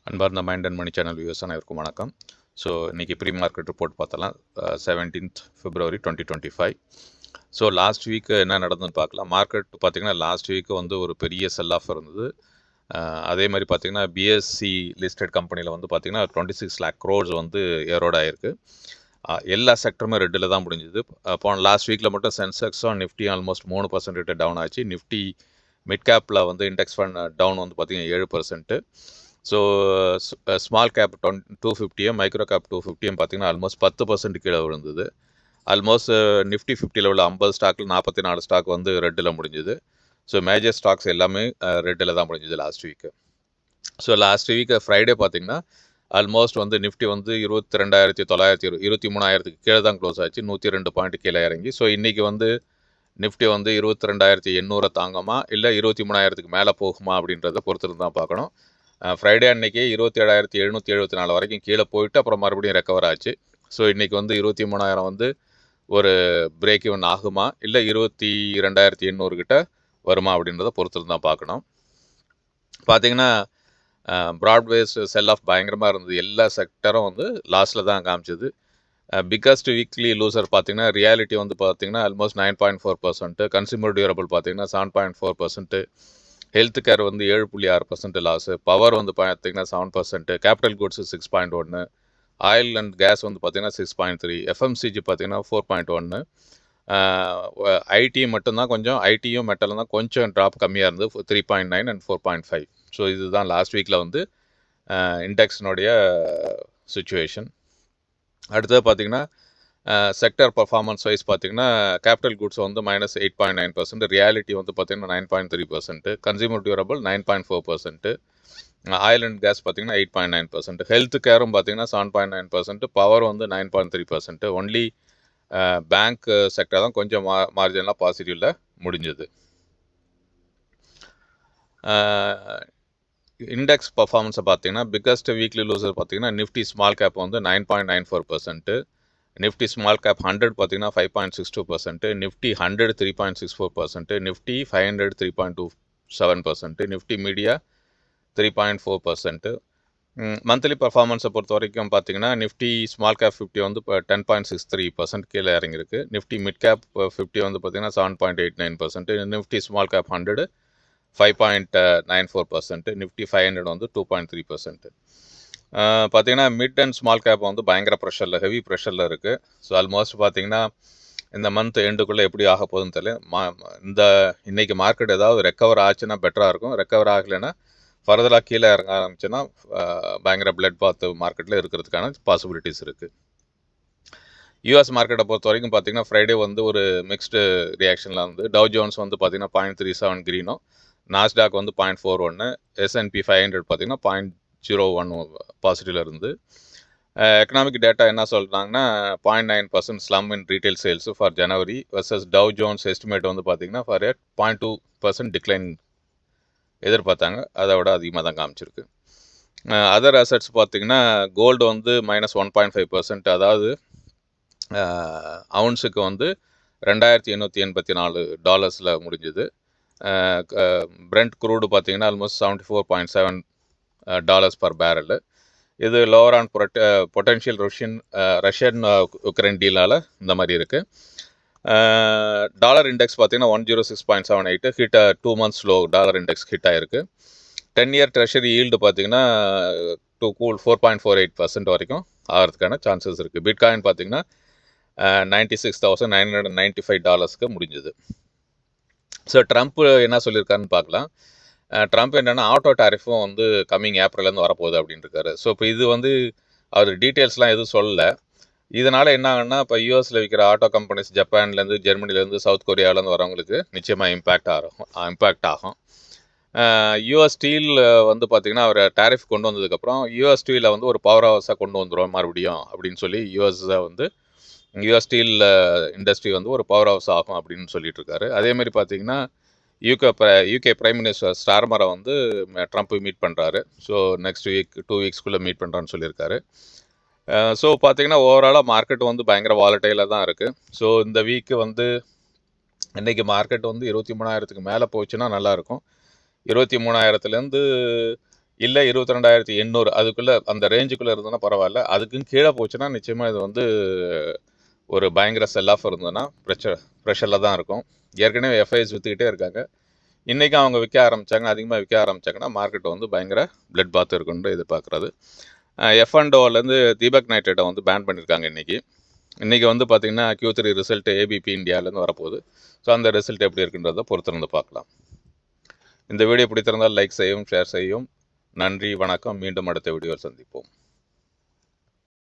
அன்பார்ந்த Mind and Money channel viewers அனைவருக்கும் வணக்கம். ஸோ இன்றைக்கி ப்ரீ மார்க்கெட் ரிப்போர்ட் பார்த்தலாம். 17th February 2025. So last week என்ன நடந்ததுன்னு பார்க்கலாம். மார்க்கெட் பார்த்திங்கன்னா லாஸ்ட் வீக்கு வந்து ஒரு பெரிய செல் ஆஃப் இருந்தது. அதே மாதிரி பார்த்திங்கன்னா பிஎஸ்சி லிஸ்டட் கம்பெனியில் வந்து பார்த்திங்கன்னா 26 lakh crores வந்து ஏரோட் ஆகிருக்கு. எல்லா செக்டருமே ரெட்டில் தான் முடிஞ்சுது. அப்போ லாஸ்ட் வீக்கில் மட்டும் சென்செக்ஸும் நிஃப்டி ஆல்மோஸ்ட் 3% டவுன் ஆச்சு. நிஃப்டி மிட் கேப்பில் வந்து இண்டெக்ஸ் ஃபண்ட் டவுன் வந்து பார்த்திங்கன்னா 7%. So small cap 250 micro gap 250 பார்த்தீங்கன்னா ஆல்மோஸ்ட் 10% கீழே விழுந்தது. ஆல்மோஸ்ட் நிஃப்டி 50 உள்ள 50 ஸ்டாக்கில் 44 ஸ்டாக் வந்து ரெட்டில் முடிஞ்சுது. ஸோ மேஜர் ஸ்டாக்ஸ் எல்லாமே ரெட்டில் தான் முடிஞ்சுது last week. So last week Friday பார்த்தீங்கன்னா ஆல்மோஸ்ட் வந்து நிஃப்டி வந்து 23,900 கீழே தான் க்ளோஸ் ஆச்சு. 102 பாயிண்ட் கீழே இறங்கி. ஸோ இன்றைக்கி வந்து நிஃப்டி வந்து 22,800 தாங்கமா இல்லை 23,000 மேலே போகுமா அப்படின்றத பொறுத்து தான் பார்க்கணும். ஃப்ரைடே அன்னைக்கு 27,774 வரைக்கும் கீழே போயிட்டு அப்புறம் மறுபடியும் ரெக்கவர் ஆச்சு. ஸோ இன்றைக்கி வந்து 23,000 வந்து ஒரு பிரேக் ஈவன் ஆகுமா இல்லை 22,800 கிட்ட வருமா அப்படின்றத பொறுத்து தான் பார்க்கணும். பார்த்திங்கன்னா ப்ராட்வேஸ் செல் ஆஃப் பயங்கரமாக இருந்தது. எல்லா செக்டரும் வந்து லாஸ்ட்டில் தான் காமிச்சது. பிக்கஸ்ட் வீக்லி லூசர் பார்த்தீங்கன்னா ரியாலிட்டி வந்து பார்த்தீங்கன்னா ஆல்மோஸ்ட் 9.4%, கன்சியூமர் டியூரபிள் பார்த்தீங்கன்னா 7.4%, ஹெல்த் கேர் வந்து 7.6% லாஸு, பவர் வந்து பார்த்தீங்கன்னா 7%, capital goods 6.1, oil and gas வந்து பார்த்தீங்கன்னா 6.3, எஃப்எம்சிஜி பார்த்தீங்கன்னா 4.1, ஐடி மட்டும்தான் கொஞ்சம் ஐடியும் மெட்டலும் தான் கொஞ்சம் ட்ராப் கம்மியாக இருந்தது 3.9 அண்ட் 4.5. ஸோ இதுதான் லாஸ்ட் வீக்கில் வந்து இண்டெக்ஸினுடைய சுச்சுவேஷன். அடுத்தது பார்த்திங்கன்னா செக்டர் பர்ஃபார்மன்ஸ் வைஸ் பார்த்திங்கன்னா கேபிட்டல் குட்ஸ் வந்து -8.9%, ரியாலிட்டி வந்து பார்த்திங்கன்னா 9.3%, consumer durable 9.4%, oil and gas பார்த்திங்கன்னா 8.9%, ஹெல்த் கேரும் பார்த்திங்கன்னா 7.9%, பவர் வந்து 9.3%. ஒன்லி பேங்க் செக்டர் தான் கொஞ்சம் மார்ஜினலாக பாசிட்டிவில் முடிஞ்சது. இண்டெக்ஸ் பர்ஃபார்மன்ஸை பார்த்தீங்கன்னா பிக்கஸ்ட் வீக்லி லூசர் பார்த்தீங்கன்னா நிஃப்டி ஸ்மால் கேப் வந்து 9.94%, நிஃப்டி ஸ்மால் கேப் 100 பார்த்தீங்கன்னா 5.62%, Nifty 100 3.64%, Nifty 500 3.27%, Nifty media 3.4%. Monthly பர்ஃபார்மன்ஸை பொறுத்த வரைக்கும் பார்த்தீங்கன்னா நிஃப்டி ஸ்மால் கேப் 50 வந்து இப்போ 10.63% கீழே இறங்கியிருக்கு. நிஃப்டி மிட் கேப் 50 வந்து பார்த்தீங்கன்னா 7.89%, நிஃப்டி ஸ்மால் கேப் 100 5.94%, நிஃப்டி 500 வந்து 2.3%. பார்த்தீங்கன்னா மிட் அண்ட் ஸ்மால் கேப் வந்து பயங்கர ப்ரெஷரில் ஹெவி ப்ரெஷரில் இருக்குது. ஸோ ஆல்மோஸ்ட் பார்த்தீங்கன்னா இந்த மந்த் எண்டுக்குள்ளே எப்படி ஆக போகுதுன்னு தெரியல. இன்றைக்கி மார்க்கெட் ஏதாவது ரெக்கவர் ஆச்சுன்னா பெட்டராக இருக்கும். ரெக்கவர் ஆகலைன்னா ஃபர்தராக கீழே இறங்க ஆரம்பிச்சுன்னா பயங்கர பிளட் பாத் மார்க்கெட்டில் இருக்கிறதுக்கான பாசிபிலிட்டிஸ் இருக்குது. யூஎஸ் மார்க்கெட்டை பொறுத்த வரைக்கும் பார்த்தீங்கன்னா ஃப்ரைடே வந்து ஒரு மிக்ஸ்டு ரியாக்ஷனில் வந்து டவ் ஜோன்ஸ் வந்து பார்த்தீங்கன்னா 0.37 க்ரீனும், நாஸ்டாக் வந்து 0.41, S&P 500 பார்த்தீங்கன்னா 0.01 பாசிட்டிவில் இருந்து. எக்கனாமிக் டேட்டா என்ன சொல்கிறாங்கன்னா 0.9% slump in retail sales for January versus Dow Jones estimate வந்து பார்த்தீங்கன்னா ஃபார் 0.2% டிக்ளைன் எதிர்பார்த்தாங்க. அதை விட அதிகமாக தான் காமிச்சிருக்கு. அதர் அசட்ஸ் பார்த்திங்கன்னா கோல்டு வந்து -1.5%, அதாவது அவுன்ஸுக்கு வந்து $2,884 முடிஞ்சுது. பிரெண்ட் குரூடு பார்த்திங்கன்னா ஆல்மோஸ்ட் $74.7 பர் பேரல். இது lower on potential Russian Ukraine டீலால் இந்த மாதிரி இருக்குது. டாலர் இண்டெக்ஸ் பார்த்திங்கன்னா 106.78 hit 2 months low dollar index hit ஆகிருக்கு. 10-year ட்ரெஷரி ஈல்டு பார்த்திங்கன்னா 4.48% வரைக்கும் ஆகிறதுக்கான சான்சஸ் இருக்குது. பிட்காயின் பார்த்திங்கன்னா $96,995 முடிஞ்சுது. ஸோ ட்ரம்ப் என்ன சொல்லியிருக்காருன்னு பார்க்கலாம். ட்ரம்ப் என்னென்னா ஆட்டோ டாரிஃபும் வந்து கம்மிங் ஏப்ரல்லேருந்து வரப்போகுது அப்படின்னு இருக்காரு. ஸோ இப்போ இது வந்து அவர் டீட்டெயில்ஸ்லாம் எதுவும் சொல்லலை. இதனால் என்ன ஆகுன்னா இப்போ யூஎஸில் விற்கிற ஆட்டோ கம்பெனிஸ் ஜப்பான்லேருந்து, ஜெர்மனிலேருந்து, சவுத் கொரியாவிலேருந்து வரவங்களுக்கு நிச்சயமாக இம்பேக்ட் ஆகும். யூஎஸ் ஸ்டீல் வந்து பார்த்திங்கன்னா அவர் டேரிஃப் கொண்டு வந்ததுக்கப்புறம் யூஎஸ் ஸ்டீலை வந்து ஒரு பவர் ஹவுஸாக கொண்டு வந்துடும் மறுபடியும் அப்படின்னு சொல்லி யூஎஸ் ஸ்டீல் இண்டஸ்ட்ரி வந்து ஒரு பவர் ஹவுஸ் ஆகும் அப்படின்னு சொல்லிட்டு இருக்காரு. அதேமாதிரி பார்த்திங்கன்னா யூகே பிரைம் மினிஸ்டர் ஸ்டார்மரை வந்து ட்ரம்ப் மீட் பண்ணுறாரு. ஸோ நெக்ஸ்ட் வீக் 2 weeksக்குள்ளே மீட் பண்ணுறான்னு சொல்லியிருக்காரு. ஸோ பார்த்திங்கன்னா ஓவராலாக மார்க்கெட் வந்து பயங்கர வாலட்டைலாக தான் இருக்குது. ஸோ இந்த வீக்கு வந்து இன்றைக்கி மார்க்கெட் வந்து 23,000 மேலே போச்சுன்னா நல்லாயிருக்கும். 23,000 இல்லை 22,800 அதுக்குள்ளே அந்த ரேஞ்சுக்குள்ளே இருந்ததுன்னா பரவாயில்ல. அதுக்கும் கீழே போச்சுன்னா நிச்சயமாக இது வந்து ஒரு பயங்கர செல் ஆஃப் இருந்ததுன்னா ப்ரெஷரில் தான் இருக்கும். ஏற்கனவே எஃப்ஐஎஸ் விற்றுக்கிட்டே இருக்காங்க. இன்றைக்கும் அவங்க விற்க ஆரம்பித்தாங்க, அதிகமாக விற்க ஆரம்பித்தாங்கன்னா மார்க்கெட் வந்து பயங்கர பிளட் பாத் இருக்குன்னு எதிர்பார்க்குறது. F&Oலேருந்து தீபக் நைட்ரேட்டை வந்து பேன் பண்ணியிருக்காங்க இன்றைக்கி வந்து பார்த்திங்கன்னா Q3 ரிசல்ட் ஏபிபி இந்தியாவிலேருந்து வரப்போகுது. ஸோ அந்த ரிசல்ட் எப்படி இருக்குன்றதை பொறுத்திருந்து பார்க்கலாம். இந்த வீடியோ பிடித்திருந்தால் லைக் செய்யவும், ஷேர் செய்யவும். நன்றி, வணக்கம். மீண்டும் அடுத்த வீடியோவில் சந்திப்போம்.